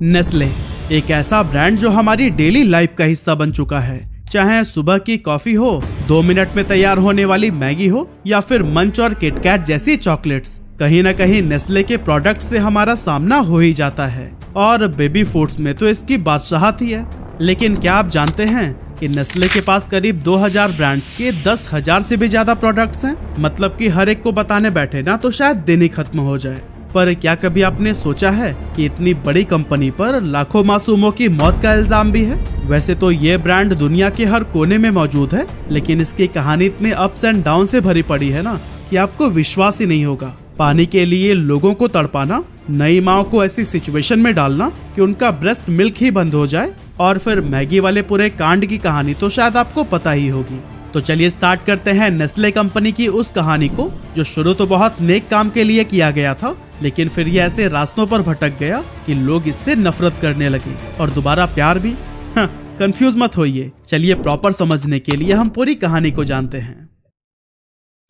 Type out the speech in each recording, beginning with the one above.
Nestle एक ऐसा brand जो हमारी डेली लाइफ का हिस्सा बन चुका है। चाहे सुबह की कॉफी हो, 2 मिनट में तैयार होने वाली मैगी हो या फिर मंच और किटकैट जैसी चॉकलेट्स, कहीं न कहीं नेस्ले के प्रोडक्ट से हमारा सामना हो ही जाता है। और बेबी फूड्स में तो इसकी बादशाहत ही है। लेकिन क्या आप जानते हैं कि नेस्ले के पास करीब 2000 ब्रांड्स के 10,000 से भी ज्यादा प्रोडक्ट्स हैं। मतलब कि हर एक को बताने बैठे ना तो शायद दिन ही खत्म हो जाए। पर क्या कभी आपने सोचा है कि इतनी बड़ी कंपनी पर लाखों मासूमों की मौत का इल्जाम भी है? वैसे तो ये ब्रांड दुनिया के हर कोने में मौजूद है, लेकिन इसकी कहानी इतने अप्स एंड डाउन से भरी पड़ी है ना कि आपको विश्वास ही नहीं होगा। पानी के लिए लोगों को तड़पाना, नई माओ को ऐसी सिचुएशन में डालना कि उनका ब्रेस्ट मिल्क ही बंद हो जाए, और फिर मैगी वाले पूरे कांड की कहानी तो शायद आपको पता ही होगी। तो चलिए स्टार्ट करते हैं नेस्ले कंपनी की उस कहानी को जो शुरू तो बहुत नेक काम के लिए किया गया था, लेकिन फिर ये ऐसे रास्तों पर भटक गया कि लोग इससे नफरत करने लगे और दोबारा प्यार भी। कंफ्यूज मत होइए, चलिए प्रॉपर समझने के लिए हम पूरी कहानी को जानते हैं।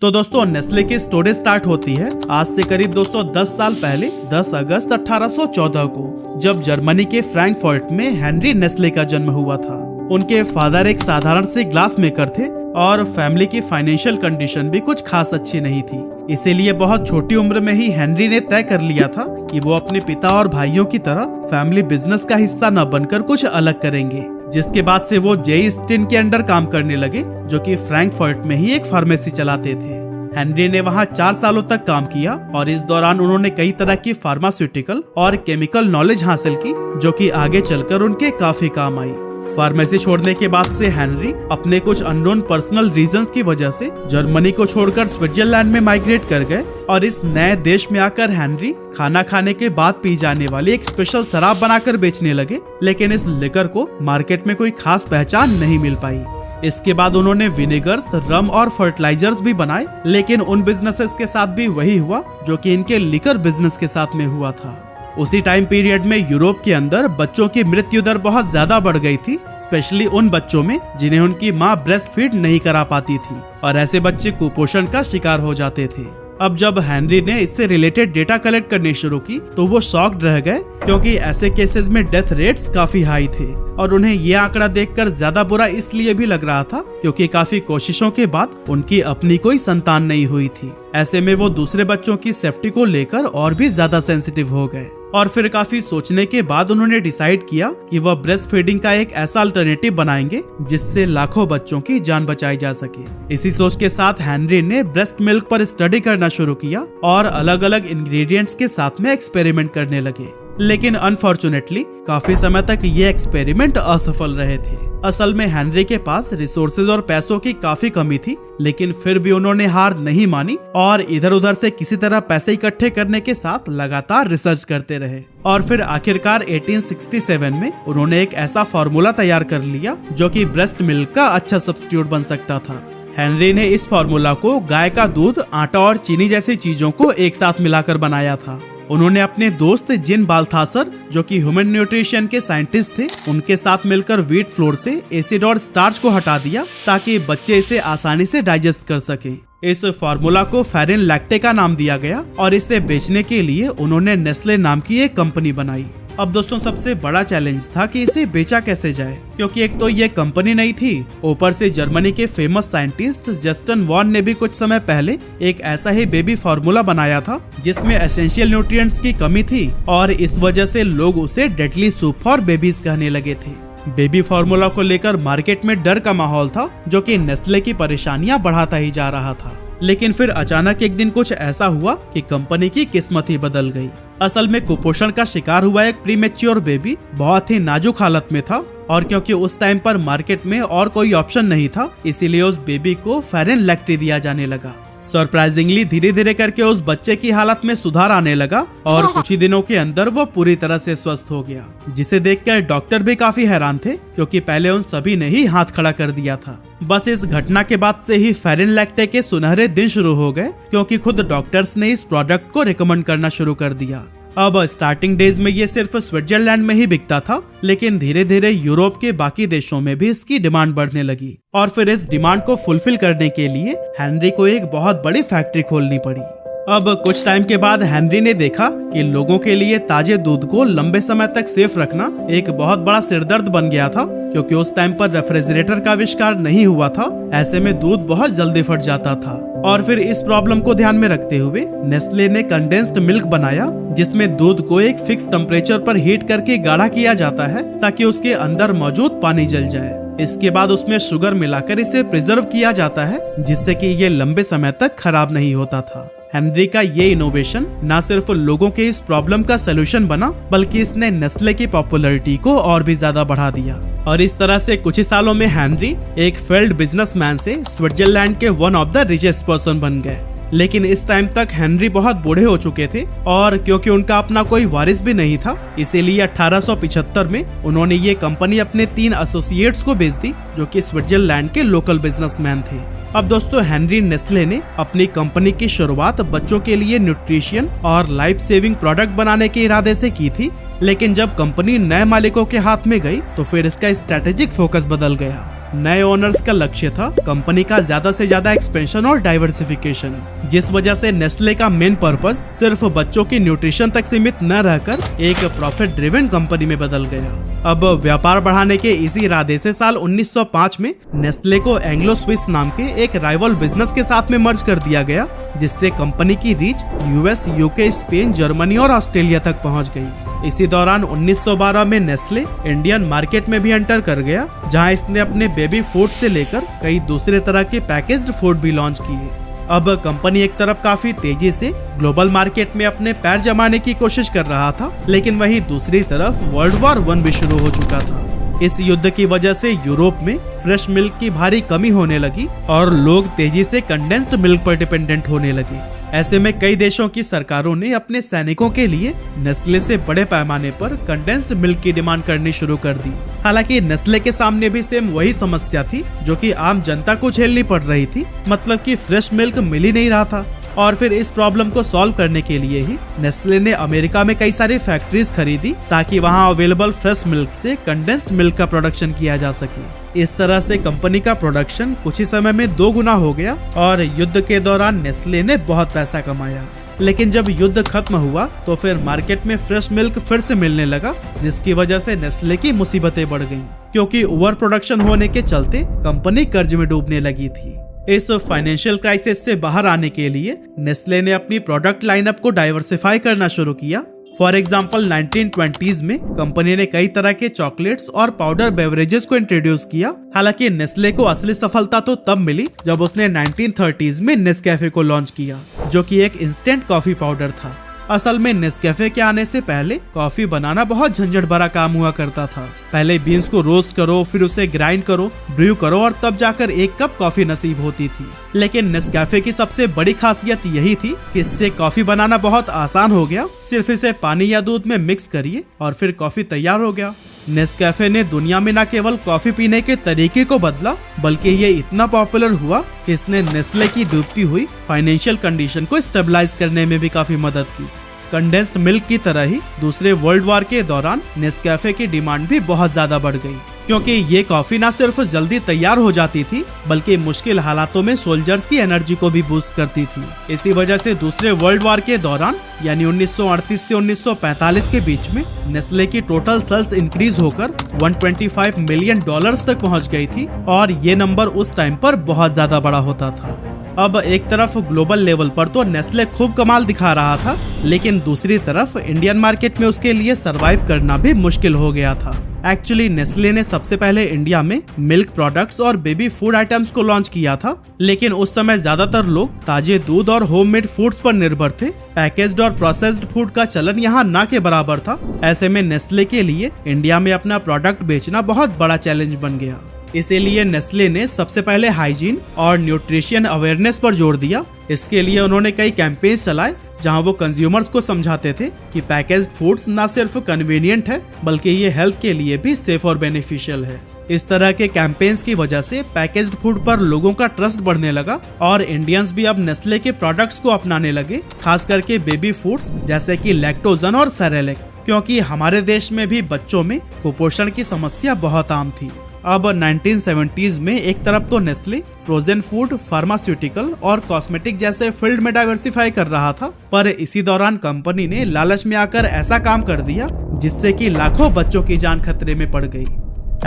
तो दोस्तों, नेस्ले की स्टोरी स्टार्ट होती है आज से करीब 210 साल पहले 10 अगस्त 1814 को, जब जर्मनी के फ्रैंकफर्ट में हेनरी नेस्ले का जन्म हुआ था। उनके फादर एक साधारण से ग्लास मेकर थे और फैमिली की फाइनेंशियल कंडीशन भी कुछ खास अच्छी नहीं थी। इसीलिए बहुत छोटी उम्र में ही हेनरी ने तय कर लिया था कि वो अपने पिता और भाइयों की तरह फैमिली बिजनेस का हिस्सा न बनकर कुछ अलग करेंगे। जिसके बाद से वो जे स्टिन के अंडर काम करने लगे, जो कि फ्रैंकफर्ट में ही एक फार्मेसी चलाते थे। हेनरी ने वहां 4 सालों तक काम किया और इस दौरान उन्होंने कई तरह की फार्मास्यूटिकल और केमिकल नॉलेज हासिल की, जो कि आगे चलकर उनके काफी काम आई। फार्मेसी छोड़ने के बाद से हेनरी अपने कुछ अननोन पर्सनल रीजंस की वजह से जर्मनी को छोड़कर स्विट्जरलैंड में माइग्रेट कर गए, और इस नए देश में आकर हेनरी खाना खाने के बाद पी जाने वाली एक स्पेशल शराब बनाकर बेचने लगे। लेकिन इस लिकर को मार्केट में कोई खास पहचान नहीं मिल पाई। इसके बाद उन्होंने विनेगर्स, रम और फर्टिलाइजर्स भी बनाए, लेकिन उन बिजनेसेस के साथ भी वही हुआ जो कि इनके लिकर बिजनेस के साथ में हुआ था। उसी टाइम पीरियड में यूरोप के अंदर बच्चों की मृत्यु दर बहुत ज्यादा बढ़ गई थी, स्पेशली उन बच्चों में जिन्हें उनकी माँ ब्रेस्ट फीड नहीं करा पाती थी, और ऐसे बच्चे कुपोषण का शिकार हो जाते थे। अब जब हेनरी ने इससे रिलेटेड डेटा कलेक्ट करनी शुरू की तो वो शॉक्ड रह गए, क्योंकि ऐसे केसेस में डेथ रेट्स काफी हाई थे। और उन्हें ये आंकड़ा देखकर ज्यादा बुरा इसलिए भी लग रहा था क्योंकि काफी कोशिशों के बाद उनकी अपनी कोई संतान नहीं हुई थी। ऐसे में वो दूसरे बच्चों की सेफ्टी को लेकर और भी ज्यादा सेंसिटिव हो गए। और फिर काफी सोचने के बाद उन्होंने डिसाइड किया कि वह ब्रेस्ट फीडिंग का एक ऐसा अल्टरनेटिव बनाएंगे जिससे लाखों बच्चों की जान बचाई जा सके। इसी सोच के साथ हेनरी ने ब्रेस्ट मिल्क पर स्टडी करना शुरू किया और अलग अलग इंग्रेडिएंट्स के साथ में एक्सपेरिमेंट करने लगे। लेकिन अनफॉर्चुनेटली काफी समय तक ये एक्सपेरिमेंट असफल रहे थे। असल में हेनरी के पास रिसोर्सेज और पैसों की काफी कमी थी, लेकिन फिर भी उन्होंने हार नहीं मानी और इधर उधर से किसी तरह पैसे इकट्ठे करने के साथ लगातार रिसर्च करते रहे। और फिर आखिरकार 1867 में उन्होंने एक ऐसा फॉर्मूला तैयार कर लिया जो कि ब्रेस्ट मिल्क का अच्छा सब्स्टिट्यूट बन सकता था। हेनरी ने इस फॉर्मूला को गाय का दूध, आटा और चीनी जैसी चीजों को एक साथ मिलाकर बनाया था। उन्होंने अपने दोस्त जिन बाल्थासर, जो कि ह्यूमन न्यूट्रिशन के साइंटिस्ट थे, उनके साथ मिलकर व्हीट फ्लोर से एसिड और स्टार्च को हटा दिया ताकि बच्चे इसे आसानी से डाइजेस्ट कर सकें। इस फार्मूला को फेरिन लैक्टे का नाम दिया गया और इसे बेचने के लिए उन्होंने नेस्ले नाम की एक कंपनी बनाई। अब दोस्तों, सबसे बड़ा चैलेंज था कि इसे बेचा कैसे जाए, क्योंकि एक तो ये कंपनी नहीं थी, ऊपर से जर्मनी के फेमस साइंटिस्ट जस्टिन वॉन ने भी कुछ समय पहले एक ऐसा ही बेबी फार्मूला बनाया था जिसमें एसेंशियल न्यूट्रिएंट्स की कमी थी, और इस वजह से लोग उसे डेडली सूप फॉर बेबीज कहने लगे थे। बेबी फार्मूला को लेकर मार्केट में डर का माहौल था, जो कि नेस्ले की परेशानियां बढ़ाता ही जा रहा था। लेकिन फिर अचानक एक दिन कुछ ऐसा हुआ कि कंपनी की किस्मत ही बदल गई। असल में कुपोषण का शिकार हुआ एक प्रीमेच्योर बेबी बहुत ही नाजुक हालत में था, और क्योंकि उस टाइम पर मार्केट में और कोई ऑप्शन नहीं था, इसीलिए उस बेबी को फेरिन लैक्टे दिया जाने लगा। सरप्राइजिंगली धीरे धीरे करके उस बच्चे की हालत में सुधार आने लगा और कुछ ही दिनों के अंदर वो पूरी तरह से स्वस्थ हो गया, जिसे देखकर डॉक्टर भी काफी हैरान थे, क्योंकि पहले उन सभी ने ही हाथ खड़ा कर दिया था। बस इस घटना के बाद से ही फेरिन लैक्टे के सुनहरे दिन शुरू हो गए, क्योंकि खुद डॉक्टर्स ने इस प्रोडक्ट को रिकमेंड करना शुरू कर दिया। अब स्टार्टिंग डेज में ये सिर्फ स्विट्जरलैंड में ही बिकता था, लेकिन धीरे धीरे यूरोप के बाकी देशों में भी इसकी डिमांड बढ़ने लगी। और फिर इस डिमांड को फुलफिल करने के लिए हेनरी को एक बहुत बड़ी फैक्ट्री खोलनी पड़ी। अब कुछ टाइम के बाद हेनरी ने देखा कि लोगों के लिए ताजे दूध को लंबे समय तक सेफ रखना एक बहुत बड़ा सिरदर्द बन गया था, क्योंकि उस टाइम पर रेफ्रिजरेटर का आविष्कार नहीं हुआ था। ऐसे में दूध बहुत जल्दी फट जाता था। और फिर इस प्रॉब्लम को ध्यान में रखते हुए नेस्ले ने कंडेंस्ड मिल्क बनाया, जिसमें दूध को एक फिक्स टेम्परेचर पर हीट करके गाढ़ा किया जाता है ताकि उसके अंदर मौजूद पानी जल जाए। इसके बाद उसमें शुगर मिलाकर इसे प्रिजर्व किया जाता है, जिससे कि ये लंबे समय तक खराब नहीं होता था। हेनरी का ये इनोवेशन न सिर्फ लोगों के इस प्रॉब्लम का सलूशन बना, बल्कि इसने नेस्ले की पॉपुलैरिटी को और भी ज्यादा बढ़ा दिया। और इस तरह से कुछ ही सालों में हेनरी एक फेल्ड बिजनेसमैन से स्विट्जरलैंड के one of the richest person बन गए। लेकिन इस टाइम तक हेनरी बहुत बूढ़े हो चुके थे, और क्योंकि उनका अपना कोई वारिस भी नहीं था, इसीलिए 1875 में उन्होंने ये कंपनी अपने 3 एसोसिएट्स को बेच दी, जो कि स्विट्जरलैंड के लोकल बिजनेसमैन थे। अब दोस्तों, हेनरी नेस्ले ने अपनी कंपनी की शुरुआत बच्चों के लिए न्यूट्रिशन और लाइफ सेविंग प्रोडक्ट बनाने के इरादे से की थी, लेकिन जब कंपनी नए मालिकों के हाथ में गई तो फिर इसका स्ट्रेटेजिक फोकस बदल गया। नए ओनर्स का लक्ष्य था कंपनी का ज्यादा से ज्यादा एक्सपेंशन और डाइवर्सिफिकेशन, जिस वजह से नेस्ले का मेन पर्पस सिर्फ बच्चों की न्यूट्रिशन तक सीमित न रहकर एक प्रॉफिट ड्रिवन कंपनी में बदल गया। अब व्यापार बढ़ाने के इसी इरादे से साल 1905 में नेस्ले को एंग्लो स्विस नाम के एक राइवल बिजनेस के साथ में मर्ज कर दिया गया, जिससे कंपनी की reach US, UK, Spain, Germany और ऑस्ट्रेलिया तक पहुंच गई। इसी दौरान 1912 में नेस्ले इंडियन मार्केट में भी एंटर कर गया, जहां इसने अपने बेबी फूड से लेकर कई दूसरे तरह के पैकेज्ड फूड भी लॉन्च किए। अब कंपनी एक तरफ काफी तेजी से ग्लोबल मार्केट में अपने पैर जमाने की कोशिश कर रहा था, लेकिन वहीं दूसरी तरफ वर्ल्ड वॉर 1 भी शुरू हो चुका था। इस युद्ध की वजह से यूरोप में फ्रेश मिल्क की भारी कमी होने लगी और लोग तेजी से कंडेंस्ड मिल्क पर डिपेंडेंट होने लगे। ऐसे में कई देशों की सरकारों ने अपने सैनिकों के लिए नेस्ले से बड़े पैमाने पर कंडेंस्ड मिल्क की डिमांड करनी शुरू कर दी। हालांकि नेस्ले के सामने भी सेम वही समस्या थी जो कि आम जनता को झेलनी पड़ रही थी, मतलब कि फ्रेश मिल्क मिल ही नहीं रहा था। और फिर इस प्रॉब्लम को सॉल्व करने के लिए ही नेस्ले ने अमेरिका में कई सारी फैक्ट्रीज खरीदी, ताकि वहां अवेलेबल फ्रेश मिल्क से कंडेंस्ड मिल्क का प्रोडक्शन किया जा सके। इस तरह से कंपनी का प्रोडक्शन कुछ ही समय में 2 गुना हो गया और युद्ध के दौरान नेस्ले ने बहुत पैसा कमाया। लेकिन जब युद्ध खत्म हुआ तो फिर मार्केट में फ्रेश मिल्क फिर से मिलने लगा, जिसकी वजह से नेस्ले की मुसीबतें बढ़ गईं, क्योंकि ओवर प्रोडक्शन होने के चलते कंपनी कर्ज में डूबने लगी थी। इस फाइनेंशियल क्राइसिस से बाहर आने के लिए नेस्ले ने अपनी प्रोडक्ट लाइनअप को डाइवर्सिफाई करना शुरू किया। फॉर एग्जाम्पल 1920s में कंपनी ने कई तरह के चॉकलेट्स और पाउडर बेवरेजेस को इंट्रोड्यूस किया। हालांकि नेस्ले को असली सफलता तो तब मिली जब उसने 1930s में नेस्कैफे को लॉन्च किया, जो कि एक इंस्टेंट कॉफी पाउडर था। असल में नेस्कैफे के आने से पहले कॉफी बनाना बहुत झंझट भरा काम हुआ करता था। पहले बीन्स को रोस्ट करो, फिर उसे ग्राइंड करो, ब्रू करो और तब जाकर 1 कप कॉफी नसीब होती थी। लेकिन नेस्कैफे की सबसे बड़ी खासियत यही थी कि इससे कॉफी बनाना बहुत आसान हो गया। सिर्फ इसे पानी या दूध में मिक्स करिए और फिर कॉफी तैयार हो गया। नेस्कैफे ने दुनिया में न केवल कॉफी पीने के तरीके को बदला, बल्कि ये इतना पॉपुलर हुआ कि इसने नेस्ले की डूबती हुई फाइनेंशियल कंडीशन को स्टेबलाइज करने में भी काफी मदद की। कंडेंस्ड मिल्क की तरह ही दूसरे वर्ल्ड वॉर के दौरान नेस्कैफे की डिमांड भी बहुत ज्यादा बढ़ गई, क्योंकि ये कॉफी न सिर्फ जल्दी तैयार हो जाती थी, बल्कि मुश्किल हालातों में सोल्जर्स की एनर्जी को भी बूस्ट करती थी। इसी वजह से दूसरे वर्ल्ड वॉर के दौरान यानी 1938 से 1945 के बीच में नेस्ले की टोटल सेल्स इंक्रीज होकर $125 मिलियन तक पहुंच गई थी, और ये नंबर उस टाइम पर बहुत ज्यादा बड़ा होता था। अब एक तरफ ग्लोबल लेवल पर तो नेस्ले खूब कमाल दिखा रहा था, लेकिन दूसरी तरफ इंडियन मार्केट में उसके लिए सरवाइव करना भी मुश्किल हो गया था। एक्चुअली नेस्ले ने सबसे पहले इंडिया में मिल्क प्रोडक्ट्स और बेबी फूड आइटम्स को लॉन्च किया था, लेकिन उस समय ज्यादातर लोग ताजे दूध और होममेड फूड्स पर निर्भर थे। पैकेज्ड और प्रोसेस्ड फूड का चलन यहाँ ना के बराबर था। ऐसे में नेस्ले के लिए इंडिया में अपना प्रोडक्ट बेचना बहुत बड़ा चैलेंज बन गया। इसीलिए नेस्ले ने सबसे पहले हाइजीन और न्यूट्रिशन अवेयरनेस पर जोर दिया। इसके लिए उन्होंने कई कैंपेन चलाए, जहां वो कंज्यूमर्स को समझाते थे कि पैकेज्ड फूड्स न सिर्फ कन्वीनियंट है, बल्कि ये हेल्थ के लिए भी सेफ और बेनिफिशियल है। इस तरह के कैंपेन्स की वजह से पैकेज्ड फूड पर लोगों का ट्रस्ट बढ़ने लगा और इंडियंस भी अब नेस्ले के प्रोडक्ट्स को अपनाने लगे, खास करके बेबी फूड्स जैसे कि लैक्टोजन और सेरेलैक, क्योंकि हमारे देश में भी बच्चों में कुपोषण की समस्या बहुत आम थी। अब 1970s में एक तरफ तो नेस्ले फ्रोजन फूड, फार्मास्यूटिकल और कॉस्मेटिक जैसे फील्ड में डाइवर्सिफाई कर रहा था, पर इसी दौरान कंपनी ने लालच में आकर ऐसा काम कर दिया जिससे कि लाखों बच्चों की जान खतरे में पड़ गई।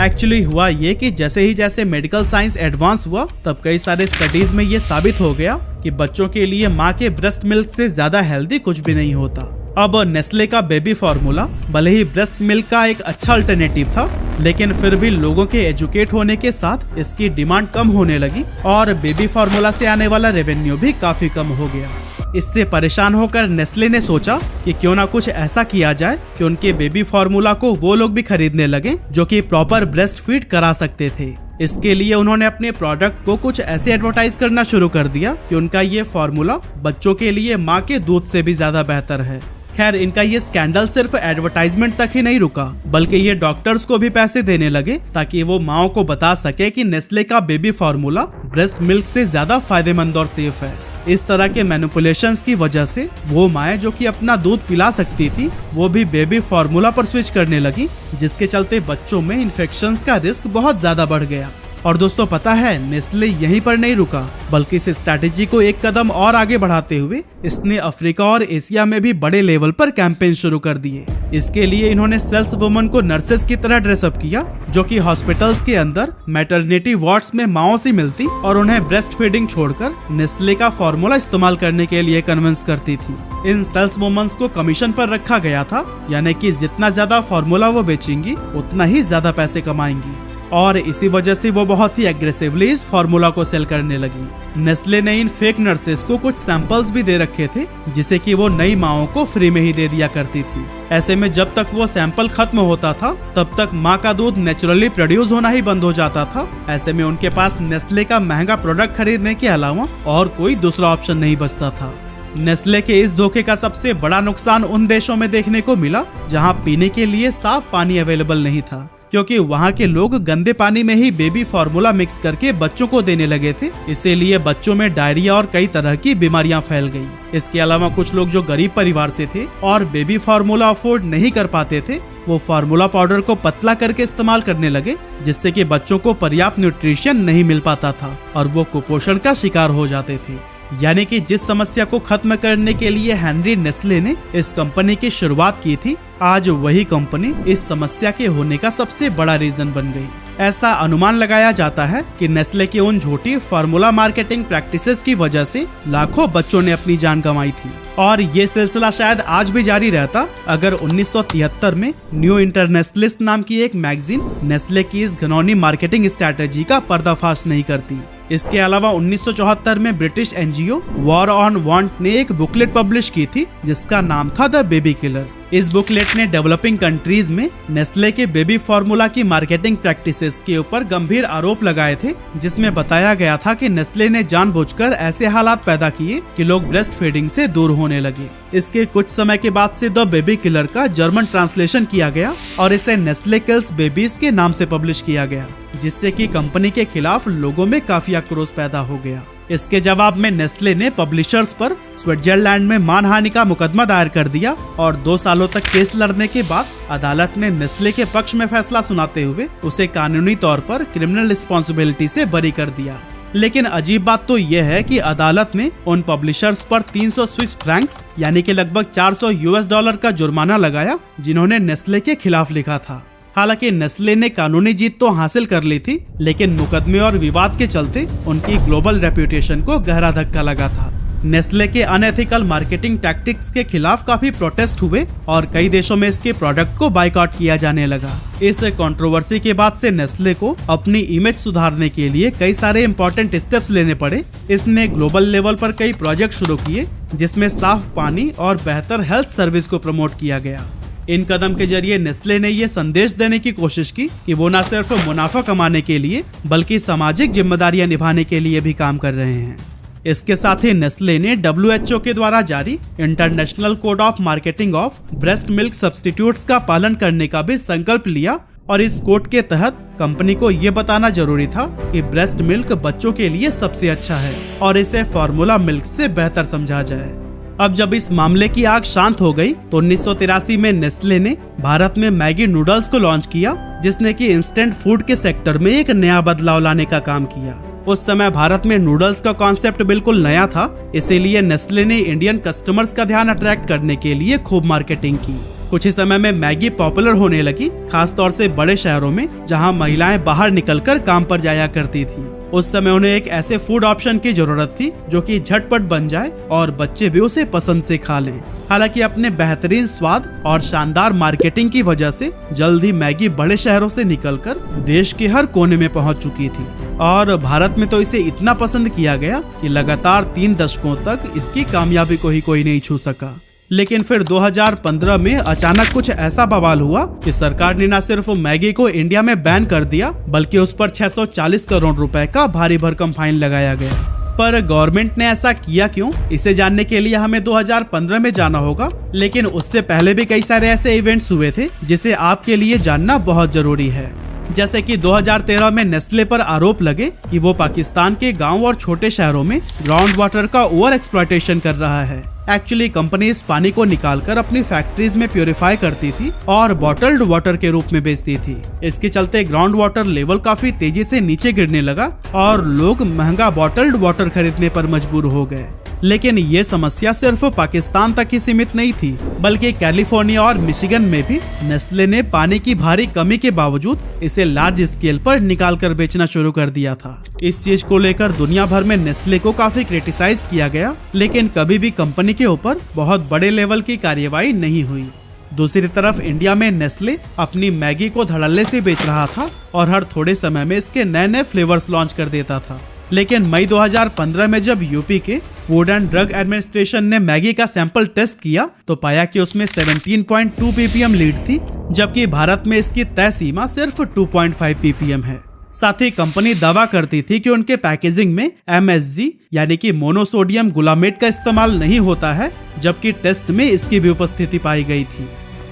एक्चुअली हुआ ये कि जैसे मेडिकल साइंस एडवांस हुआ, तब कई सारे स्टडीज में ये साबित हो गया कि बच्चों के लिए माँ के ब्रेस्ट मिल्क से ज्यादा हेल्दी कुछ भी नहीं होता। अब नेस्ले का बेबी फार्मूला भले ही ब्रेस्ट मिल्क का एक अच्छा अल्टरनेटिव था, लेकिन फिर भी लोगों के एजुकेट होने के साथ इसकी डिमांड कम होने लगी और बेबी फार्मूला से आने वाला रेवेन्यू भी काफी कम हो गया। इससे परेशान होकर नेस्ले ने सोचा कि क्यों ना कुछ ऐसा किया जाए कि उनके बेबी फार्मूला को वो लोग भी खरीदने लगे जो कि प्रॉपर ब्रेस्ट फीड करा सकते थे। इसके लिए उन्होंने अपने प्रोडक्ट को कुछ ऐसे एडवर्टाइज करना शुरू कर दिया कि उनका ये फार्मूला बच्चों के लिए माँ के दूध से भी ज्यादा बेहतर है। खैर, इनका ये स्कैंडल सिर्फ एडवर्टाइजमेंट तक ही नहीं रुका, बल्कि ये डॉक्टर्स को भी पैसे देने लगे ताकि वो माओ को बता सके कि नेस्ले का बेबी फार्मूला ब्रेस्ट मिल्क से ज्यादा फायदेमंद और सेफ है। इस तरह के मैनिपुलेशंस की वजह से वो माएँ जो कि अपना दूध पिला सकती थी, वो भी बेबी फार्मूला पर स्विच करने लगी, जिसके चलते बच्चों में इन्फेक्शंस का रिस्क बहुत ज्यादा बढ़ गया। और दोस्तों, पता है नेस्ले यहीं पर नहीं रुका, बल्कि इस स्ट्रैटेजी को एक कदम और आगे बढ़ाते हुए इसने अफ्रीका और एशिया में भी बड़े लेवल पर कैंपेन शुरू कर दिए। इसके लिए इन्होंने सेल्स वुमन को नर्सेस की तरह ड्रेसअप किया, जो कि हॉस्पिटल्स के अंदर मैटरनिटी वार्ड्स में माओ से मिलती और उन्हें ब्रेस्ट फीडिंग छोड़कर नेस्ले का फार्मूला इस्तेमाल करने के लिए कन्विंस करती थी। इन सेल्स वुमेन्स को कमीशन पर रखा गया था, यानी कि जितना ज्यादा फार्मूला वो बेचेंगी उतना ही ज्यादा पैसे कमाएंगी, और इसी वजह से वो बहुत ही एग्रेसिवली इस फार्मूला को सेल करने लगी। नेस्ले ने इन फेक नर्सेस को कुछ सैंपल्स भी दे रखे थे, जिसे कि वो नई माओं को फ्री में ही दे दिया करती थी। ऐसे में जब तक वो सैंपल खत्म होता था, तब तक माँ का दूध नेचुरली प्रोड्यूस होना ही बंद हो जाता था। ऐसे में उनके पास नेस्ले का महंगा प्रोडक्ट खरीदने के अलावा और कोई दूसरा ऑप्शन नहीं बचता था। नेस्ले के इस धोखे का सबसे बड़ा नुकसान उन देशों में देखने को मिला जहाँ पीने के लिए साफ पानी अवेलेबल नहीं था, क्योंकि वहाँ के लोग गंदे पानी में ही बेबी फार्मूला मिक्स करके बच्चों को देने लगे थे। इसीलिए बच्चों में डायरिया और कई तरह की बीमारियां फैल गई। इसके अलावा कुछ लोग जो गरीब परिवार से थे और बेबी फार्मूला अफोर्ड नहीं कर पाते थे, वो फार्मूला पाउडर को पतला करके इस्तेमाल करने लगे, जिससे कि बच्चों को पर्याप्त न्यूट्रिशन नहीं मिल पाता था और वो कुपोषण का शिकार हो जाते थे। यानी कि जिस समस्या को खत्म करने के लिए हेनरी नेस्ले ने इस कंपनी की शुरुआत की थी, आज वही कंपनी इस समस्या के होने का सबसे बड़ा रीजन बन गई। ऐसा अनुमान लगाया जाता है कि नेस्ले की उन झूठी फार्मूला मार्केटिंग प्रैक्टिसेस की वजह से लाखों बच्चों ने अपनी जान गंवाई थी, और ये सिलसिला शायद आज भी जारी रहता अगर 1973 में न्यू इंटरनेशनलिस्ट नाम की एक मैगजीन नेस्ले की इस घिनौनी मार्केटिंग स्ट्रैटेजी का पर्दाफाश नहीं करती। इसके अलावा 1974 में British NGO war on want ने एक बुकलेट पब्लिश की थी जिसका नाम था द बेबी किलर। इस बुकलेट ने डेवलपिंग कंट्रीज में नेस्ले के बेबी फार्मूला की मार्केटिंग प्रैक्टिसेस के ऊपर गंभीर आरोप लगाए थे, जिसमें बताया गया था कि नेस्ले ने जानबूझकर ऐसे हालात पैदा किए कि लोग ब्रेस्ट फीडिंग से दूर होने लगे। इसके कुछ समय के बाद से द बेबी किलर का जर्मन ट्रांसलेशन किया गया और इसे नेस्ले किल्स बेबीज के नाम से पब्लिश किया गया, जिससे कि कंपनी के खिलाफ लोगों में काफी आक्रोश पैदा हो गया। इसके जवाब में नेस्ले ने पब्लिशर्स पर स्विट्जरलैंड में मानहानि का मुकदमा दायर कर दिया और 2 सालों तक केस लड़ने के बाद अदालत ने नेस्ले के पक्ष में फैसला सुनाते हुए उसे कानूनी तौर पर क्रिमिनल रिस्पॉन्सिबिलिटी से बरी कर दिया। लेकिन अजीब बात तो यह है कि अदालत ने उन पब्लिशर्स पर 300 स्विस फ्रैंक्स यानी कि लगभग $400 का जुर्माना लगाया जिन्होंने नेस्ले के खिलाफ लिखा था। हालांकि नेस्ले ने कानूनी जीत तो हासिल कर ली थी, लेकिन मुकदमे और विवाद के चलते उनकी ग्लोबल रेप्यूटेशन को गहरा धक्का लगा था। नेस्ले के अनएथिकल मार्केटिंग टैक्टिक्स के खिलाफ काफी प्रोटेस्ट हुए और कई देशों में इसके प्रोडक्ट को बाइकआउट किया जाने लगा। इस कंट्रोवर्सी के बाद से नेस्ले को अपनी इमेज सुधारने के लिए कई सारे इम्पोर्टेंट स्टेप्स लेने पड़े। इसने ग्लोबल लेवल पर कई प्रोजेक्ट शुरू किए, जिसमें साफ पानी और बेहतर हेल्थ सर्विस को प्रमोट किया गया। इन कदम के जरिए नेस्ले ने ये संदेश देने की कोशिश की कि वो न सिर्फ मुनाफा कमाने के लिए बल्कि सामाजिक जिम्मेदारियां निभाने के लिए भी काम कर रहे हैं। इसके साथ ही नेस्ले ने WHO के द्वारा जारी international code of marketing of breast milk substitutes का पालन करने का भी संकल्प लिया, और इस कोड के तहत कंपनी को ये बताना जरूरी था कि ब्रेस्ट मिल्क बच्चों के लिए सबसे अच्छा है और इसे फार्मूला मिल्क से बेहतर समझा जाए। अब जब इस मामले की आग शांत हो गई तो 1983 में नेस्ले ने भारत में मैगी नूडल्स को लॉन्च किया, जिसने कि इंस्टेंट फूड के सेक्टर में एक नया बदलाव लाने का काम किया। उस समय भारत में नूडल्स का कॉन्सेप्ट बिल्कुल नया था, इसीलिए नेस्ले ने इंडियन कस्टमर्स का ध्यान अट्रैक्ट करने के लिए खूब मार्केटिंग की। कुछ ही समय में मैगी पॉपुलर होने लगी, खास तौर से बड़े शहरों में जहां महिलाएं बाहर निकलकर काम पर जाया करती थी। उस समय उन्हें एक ऐसे फूड ऑप्शन की जरूरत थी जो कि झटपट बन जाए और बच्चे भी उसे पसंद से खा लें। हालांकि अपने बेहतरीन स्वाद और शानदार मार्केटिंग की वजह से जल्द ही मैगी बड़े शहरों से निकलकर देश के हर कोने में पहुंच चुकी थी और भारत में तो इसे इतना पसंद किया गया कि लगातार 3 दशकों तक इसकी कामयाबी को ही कोई नहीं छू सका। लेकिन फिर 2015 में अचानक कुछ ऐसा बवाल हुआ कि सरकार ने न सिर्फ मैगी को इंडिया में बैन कर दिया, बल्कि उस पर 640 करोड़ रुपए का भारी भरकम फाइन लगाया गया। पर गवर्नमेंट ने ऐसा किया क्यों, इसे जानने के लिए हमें 2015 में जाना होगा। लेकिन उससे पहले भी कई सारे ऐसे इवेंट्स हुए थे जिसे आपके लिए जानना बहुत जरूरी है। जैसे कि 2013 में नेस्ले पर आरोप लगे कि वो पाकिस्तान के गांव और छोटे शहरों में ग्राउंड वाटर का ओवर एक्सप्लॉयटेशन कर रहा है। एक्चुअली कंपनी इस पानी को निकालकर अपनी फैक्ट्रीज में प्यूरिफाई करती थी और बॉटल्ड वाटर के रूप में बेचती थी। इसके चलते ग्राउंड वाटर लेवल काफी तेजी से नीचे गिरने लगा और लोग महंगा बॉटल्ड वाटर खरीदने पर मजबूर हो गए। लेकिन ये समस्या सिर्फ पाकिस्तान तक ही सीमित नहीं थी, बल्कि कैलिफोर्निया और मिशिगन में भी नेस्ले ने पानी की भारी कमी के बावजूद इसे लार्ज स्केल पर निकाल कर बेचना शुरू कर दिया था। इस चीज को लेकर दुनिया भर में नेस्ले को काफी क्रिटिसाइज किया गया, लेकिन कभी भी कंपनी के ऊपर बहुत बड़े लेवल की कार्रवाई नहीं हुई। दूसरी तरफ इंडिया में नेस्ले अपनी मैगी को धड़ल्ले से बेच रहा था और हर थोड़े समय में इसके नए नए फ्लेवर्स लॉन्च कर देता था। लेकिन मई 2015 में जब यूपी के फूड एंड ड्रग एडमिनिस्ट्रेशन ने मैगी का सैंपल टेस्ट किया तो पाया कि उसमें 17.2 ppm लीड थी, जबकि भारत में इसकी तय सीमा सिर्फ 2.5 ppm है। साथ ही कंपनी दावा करती थी कि उनके पैकेजिंग में MSG यानी कि मोनोसोडियम गुलामेट का इस्तेमाल नहीं होता है, जबकि टेस्ट में इसकी भी उपस्थिति पाई गई थी।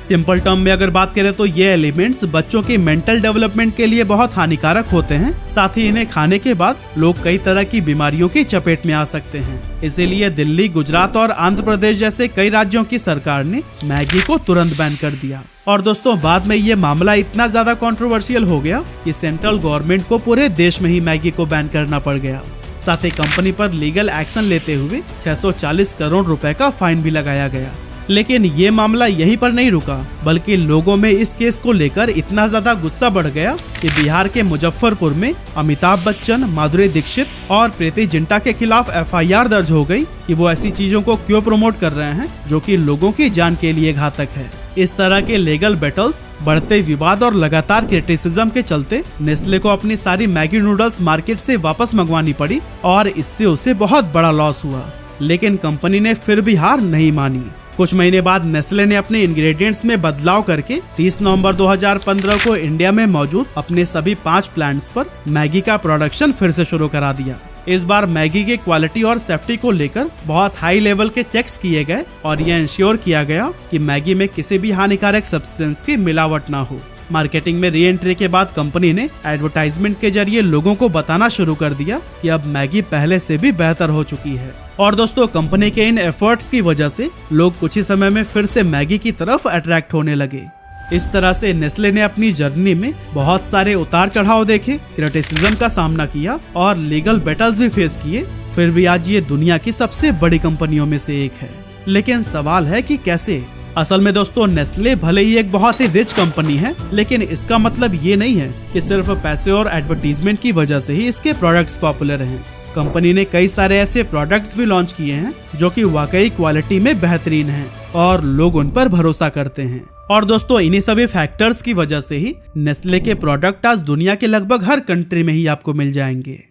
सिंपल टर्म में अगर बात करें तो ये एलिमेंट्स बच्चों के मेंटल डेवलपमेंट के लिए बहुत हानिकारक होते हैं। साथ ही इन्हें खाने के बाद लोग कई तरह की बीमारियों की चपेट में आ सकते हैं। इसीलिए दिल्ली, गुजरात और आंध्र प्रदेश जैसे कई राज्यों की सरकार ने मैगी को तुरंत बैन कर दिया। और दोस्तों, बाद में ये मामला इतना ज्यादा कंट्रोवर्शियल हो गया कि सेंट्रल गवर्नमेंट को पूरे देश में ही मैगी को बैन करना पड़ गया। साथ ही कंपनी पर लीगल एक्शन लेते हुए 640 करोड़ रुपए का फाइन भी लगाया गया। लेकिन ये मामला यहीं पर नहीं रुका, बल्कि लोगों में इस केस को लेकर इतना ज्यादा गुस्सा बढ़ गया कि बिहार के मुजफ्फरपुर में अमिताभ बच्चन, माधुरी दीक्षित और प्रीति जिंटा के खिलाफ FIR दर्ज हो गई कि वो ऐसी चीजों को क्यों प्रमोट कर रहे हैं जो कि लोगों की जान के लिए घातक है। इस तरह के लीगल बैटल्स, बढ़ते विवाद और लगातार क्रिटिसिज्म के चलते नेस्ले को अपनी सारी मैगी नूडल्स मार्केट से वापस मंगवानी पड़ी और इससे उसे बहुत बड़ा लॉस हुआ। लेकिन कंपनी ने फिर भी हार नहीं मानी। कुछ महीने बाद नेस्ले ने अपने इंग्रेडिएंट्स में बदलाव करके 30 नवंबर 2015 को इंडिया में मौजूद अपने सभी 5 प्लांट्स पर मैगी का प्रोडक्शन फिर से शुरू करा दिया। इस बार मैगी की क्वालिटी और सेफ्टी को लेकर बहुत हाई लेवल के चेक्स किए गए और यह इंश्योर किया गया कि मैगी में किसी भी हानिकारक सब्सटेंस की मिलावट ना हो। मार्केटिंग में री एंट्री के बाद कंपनी ने एडवर्टाइजमेंट के जरिए लोगों को बताना शुरू कर दिया कि अब मैगी पहले से भी बेहतर हो चुकी है। और दोस्तों, कंपनी के इन एफर्ट्स की वजह से लोग कुछ ही समय में फिर से मैगी की तरफ अट्रैक्ट होने लगे। इस तरह से नेस्ले ने अपनी जर्नी में बहुत सारे उतार चढ़ाव देखे, क्रिटिसिज्म का सामना किया और लीगल बैटल्स भी फेस किए, फिर भी आज ये दुनिया की सबसे बड़ी कंपनियों में से एक है। लेकिन सवाल है कि कैसे? असल में दोस्तों, नेस्ले भले ही एक बहुत ही रिच कंपनी है, लेकिन इसका मतलब ये नहीं है कि सिर्फ पैसे और एडवर्टीजमेंट की वजह से ही इसके प्रोडक्ट्स पॉपुलर हैं। कंपनी ने कई सारे ऐसे प्रोडक्ट्स भी लॉन्च किए हैं जो कि वाकई क्वालिटी में बेहतरीन हैं और लोग उन पर भरोसा करते हैं। और दोस्तों, इन्हीं सभी फैक्टर्स की वजह से ही नेस्ले के प्रोडक्ट आज दुनिया के लगभग हर कंट्री में ही आपको मिल जाएंगे।